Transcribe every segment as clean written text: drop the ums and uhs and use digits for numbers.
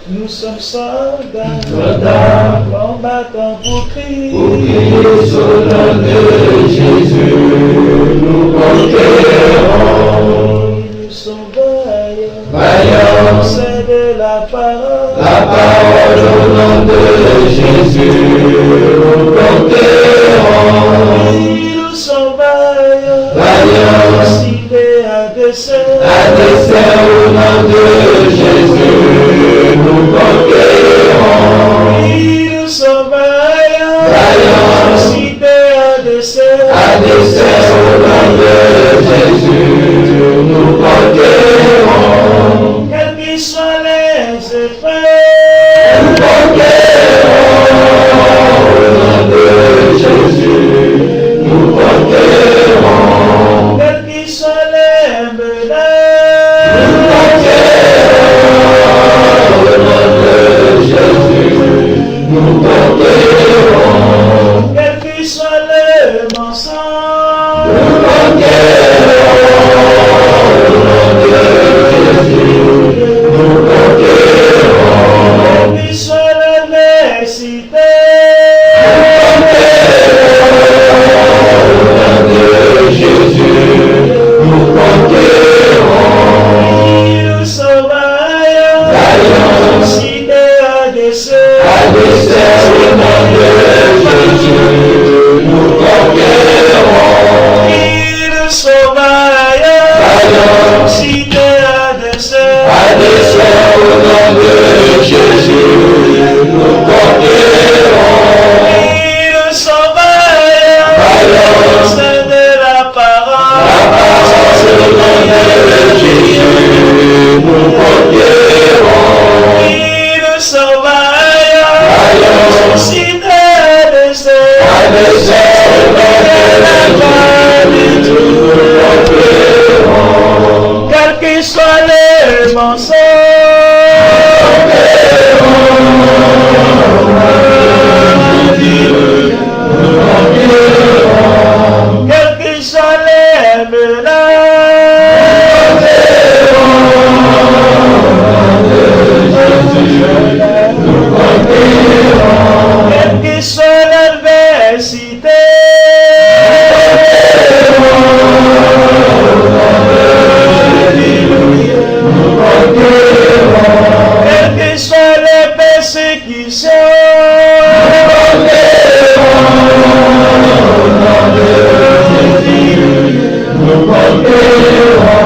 Nous sommes soldats, combattants pour crier sur le nom de Jésus, nous conquérons. Nous sommes vaillants, Vaillants, c'est de la parole au nom de Jésus, nous conquérons. Nous sommes vaillants, Vaillants, cités à dessein au nom de Jésus, nous conquérons. Nous sommes vaillants, Vaillants, cités à dessein au nom de Jésus, nous conquérons. Quels qu'ils soient les effets, Nous conquérons au nom de Jésus, nous conquérons. quels qu'ils soient les menaces, Nous conquérons au nom de Jésus, nous conquérons. quels qu'ils soient les mensonges, Nous conquérons au nom de Jésus, nous conquérons. quels qu'ils soient les nécessités, Jésus, nous conquérons. nous sommes vaillants, Vaillants, cités à dessein au nom de Jésus, nous conquérons. Nous sommes vaillants, Vaillants, cités à dessein au nom de Jésus, nous conquérons. Nous sommes vaillants, Vaillants, c'est de la parole au nom de Jésus, nous conquérons. Nous sommes vaillants, Vaillants, cités à dessein au nom de Jésus, nous conquérons. quels qu'ils soient les mensonges, quels qu'ils soient les menaces, quelle qu'ils soient l'adversité, quelles que soient les persécutions, Nous conquérons.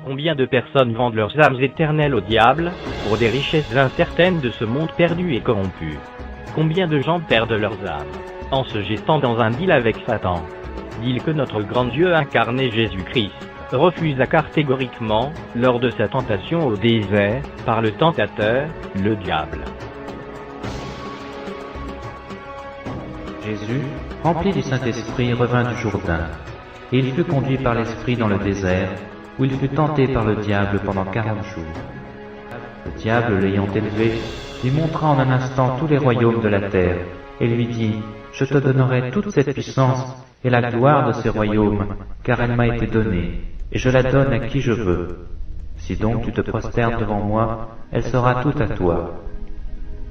Combien de personnes vendent leurs âmes éternelles au diable, pour des richesses incertaines de ce monde perdu et corrompu? Combien de gens perdent leurs âmes? en se gestant dans un deal avec Satan. Deal que notre grand Dieu incarné Jésus-Christ refusa catégoriquement lors de sa tentation au désert par le tentateur, le diable. Jésus, rempli du Saint-Esprit, revint du Jourdain, et il fut conduit par l'Esprit dans le désert, où il fut tenté par le diable pendant 40 jours. Le diable, l'ayant élevé, lui montra en un instant tous les royaumes de la terre, et lui dit, « Je te donnerai toute cette puissance et la gloire de ces royaumes, car elle m'a été donnée, et je la donne à qui je veux. Si donc tu te prosternes devant moi, elle sera toute à toi. »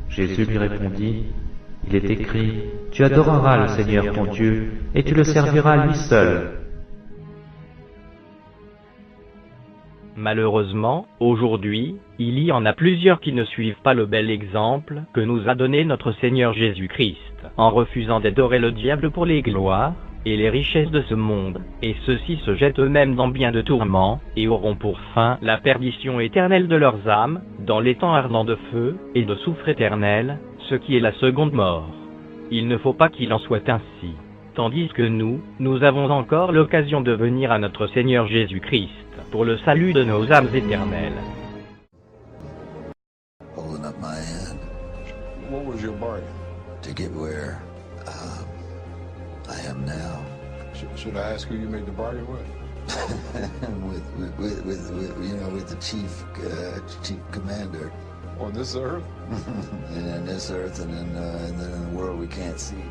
Jésus lui répondit, « Il est écrit, tu adoreras le Seigneur ton Dieu, et tu le serviras lui seul. » Malheureusement, aujourd'hui, il y en a plusieurs qui ne suivent pas le bel exemple que nous a donné notre Seigneur Jésus-Christ, en refusant d'adorer le diable pour les gloires et les richesses de ce monde, et ceux-ci se jettent eux-mêmes dans bien de tourments, et auront pour fin la perdition éternelle de leurs âmes, dans les temps ardents de feu et de soufre éternel, ce qui est la seconde mort. Il ne faut pas qu'il en soit ainsi. Tandis que nous avons encore l'occasion de venir à notre Seigneur Jésus-Christ, pour le salut de nos âmes éternelles. Holding up my hand. What was your bargain? To get where I am now. Should I ask who you made the bargain with? with the chief commander. On this earth? And in this earth, and then in the world we can't see.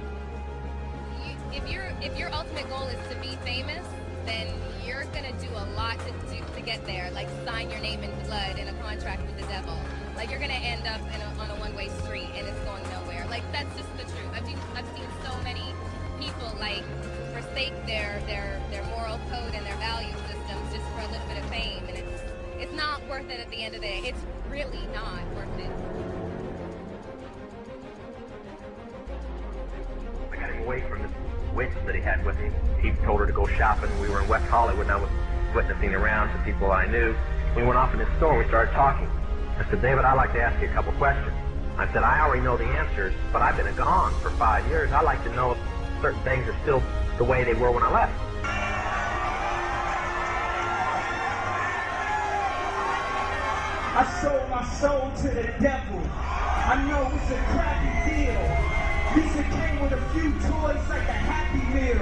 If your ultimate goal is to be famous, then you're gonna do a lot to get there. Like sign your name in blood in a contract with the devil. Like you're gonna end up on a one-way street and it's going nowhere. Like that's just the truth. I've seen so many people like forsake their moral code and their value systems just for a little bit of fame, and it's not worth it at the end of the day. It's really not worth it. I got him away from this witch that he had with him. He told her to go shopping. We were in West Hollywood, and I was witnessing around to people I knew. We went off in his store, and we started talking. I said, David, I'd like to ask you a couple questions. I said, I already know the answers, but I've been gone for 5 years. I'd like to know if certain things are still the way they were when I left. I sold my soul to the devil. I know it's a crappy deal. Lisa came with a few toys like a Happy Meal.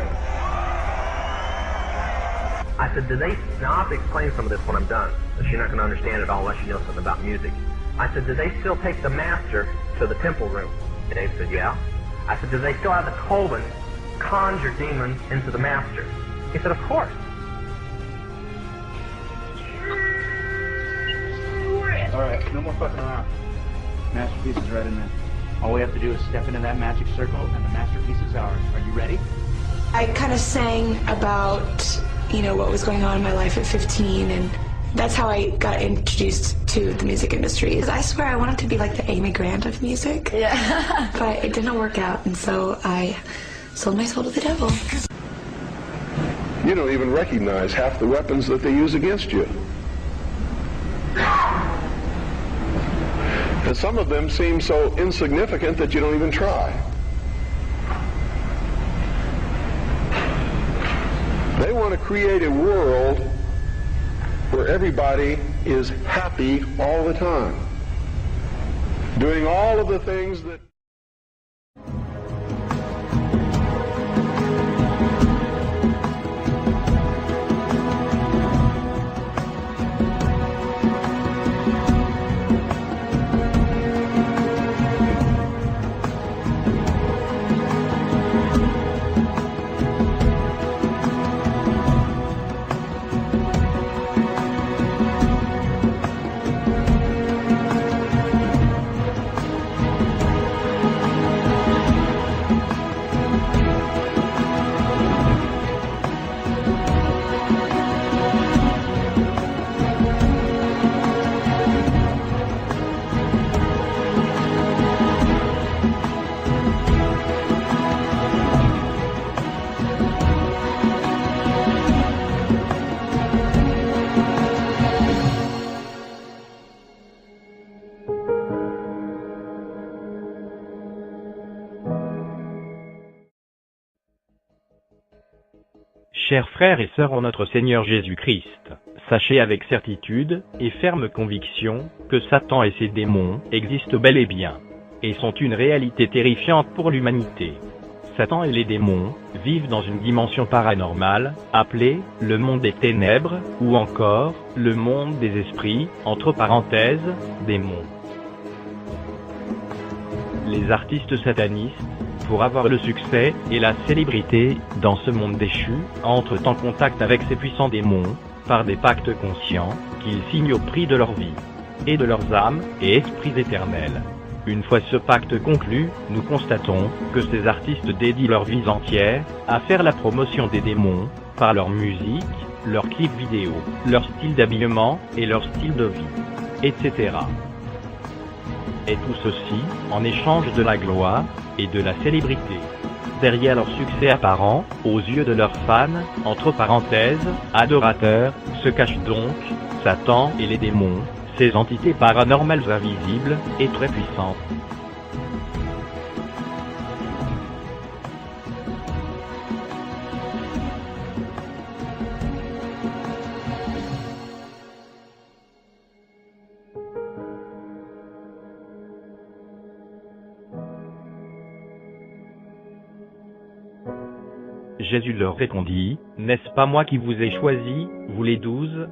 I said, now I have to explain some of this when I'm done, because you're not going to understand it all unless you know something about music. I said, do they still take the master to the temple room? And Dave said, yeah. I said, do they still have the Coven conjure demons into the master? He said, of course. All right, no more fucking around. Masterpiece is right in there. All we have to do is step into that magic circle, and the masterpiece is ours. Are you ready? I kind of sang about, what was going on in my life at 15, and that's how I got introduced to the music industry. I swear I wanted to be like the Amy Grant of music. Yeah. But it didn't work out, and so I sold my soul to the devil. You don't even recognize half the weapons that they use against you. And some of them seem so insignificant that you don't even try. They want to create a world where everybody is happy all the time, doing all of the things that Chers frères et sœurs en notre Seigneur Jésus-Christ, sachez avec certitude et ferme conviction que Satan et ses démons existent bel et bien, et sont une réalité terrifiante pour l'humanité. Satan et les démons vivent dans une dimension paranormale, appelée le monde des ténèbres, ou encore le monde des esprits, entre parenthèses, démons. Les artistes satanistes, pour avoir le succès et la célébrité dans ce monde déchu, entrent en contact avec ces puissants démons, par des pactes conscients, qu'ils signent au prix de leur vie, et de leurs âmes et esprits éternels. Une fois ce pacte conclu, nous constatons que ces artistes dédient leur vie entière à faire la promotion des démons, par leur musique, leurs clips vidéo, leur style d'habillement et leur style de vie, etc. Et tout ceci, en échange de la gloire et de la célébrité. Derrière leur succès apparent, aux yeux de leurs fans, entre parenthèses, adorateurs, se cachent donc Satan et les démons, ces entités paranormales invisibles et très puissantes. Jésus leur répondit, « N'est-ce pas moi qui vous ai choisi, vous les 12 ?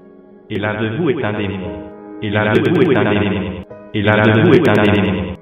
Et l'un de vous est un démon. Et l'un de vous est un démon. Et l'un de vous est un démon. »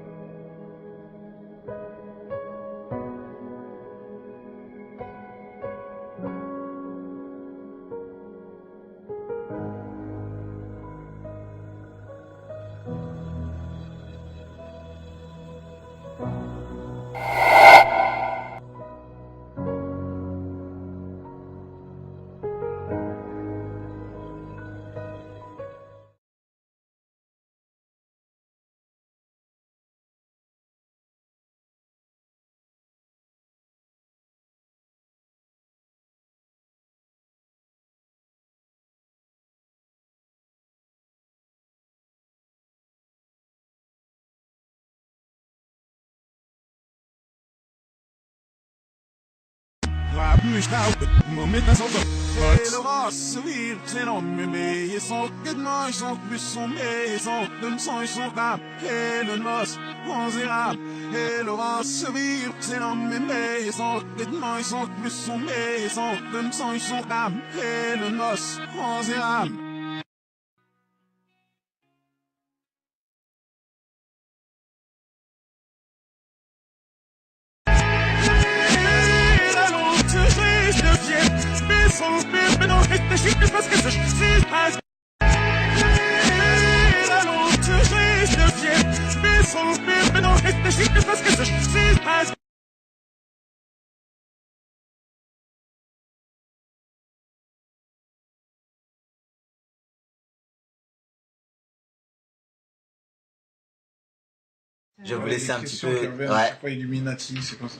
Je vais vous laisser un petit peu. C'est pas Illuminati, c'est quoi ça?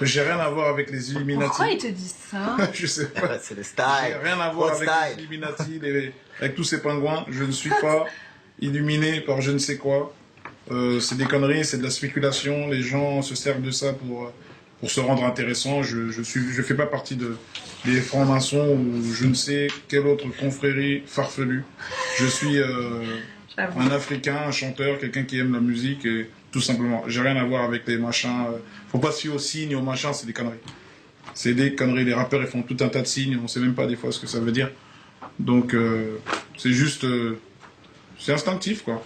J'ai rien à voir avec les Illuminati. Pourquoi ils te disent ça? Je sais pas. C'est le style. J'ai rien à voir avec les Illuminati, avec tous ces pingouins. Je ne suis pas illuminé par je ne sais quoi. C'est des conneries, c'est de la spéculation. Les gens se servent de ça pour se rendre intéressant. Je fais pas partie des francs-maçons ou je ne sais quelle autre confrérie farfelue. Je suis un Africain, un chanteur, quelqu'un qui aime la musique et tout simplement. J'ai rien à voir avec les machins. Faut pas se fier aux signes, aux machins, c'est des conneries. C'est des conneries. Les rappeurs, ils font tout un tas de signes, on sait même pas des fois ce que ça veut dire. Donc, c'est juste... c'est instinctif, quoi.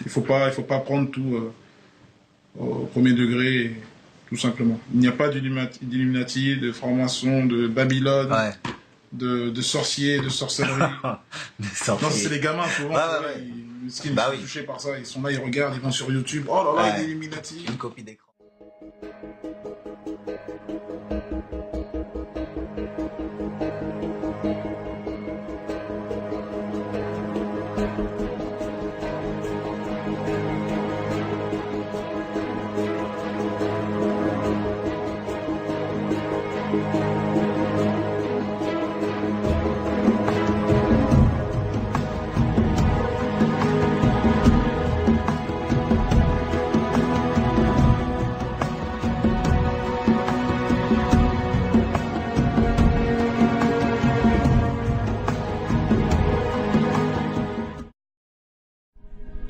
Il faut pas prendre tout au premier degré, tout simplement. Il n'y a pas d'Illuminati, de francs-maçons, de Babylone, de sorciers, de sorcellerie. Non, c'est les gamins, souvent. Ils sont touchés par ça. Ils sont là, ils regardent, ils vont sur YouTube. Oh là là, il y a Illuminati. Une copie d'écran.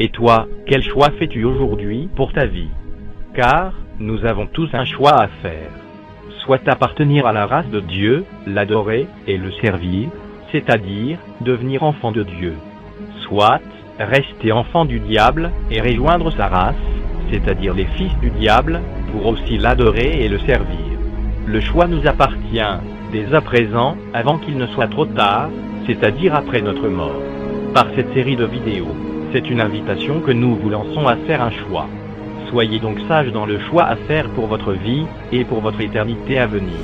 Et toi, quel choix fais-tu aujourd'hui pour ta vie? Car, nous avons tous un choix à faire. Soit appartenir à la race de Dieu, l'adorer, et le servir, c'est-à-dire, devenir enfant de Dieu. Soit, rester enfant du diable, et rejoindre sa race, c'est-à-dire les fils du diable, pour aussi l'adorer et le servir. Le choix nous appartient, dès à présent, avant qu'il ne soit trop tard, c'est-à-dire après notre mort. Par cette série de vidéos, c'est une invitation que nous vous lançons à faire un choix. Soyez donc sages dans le choix à faire pour votre vie, et pour votre éternité à venir.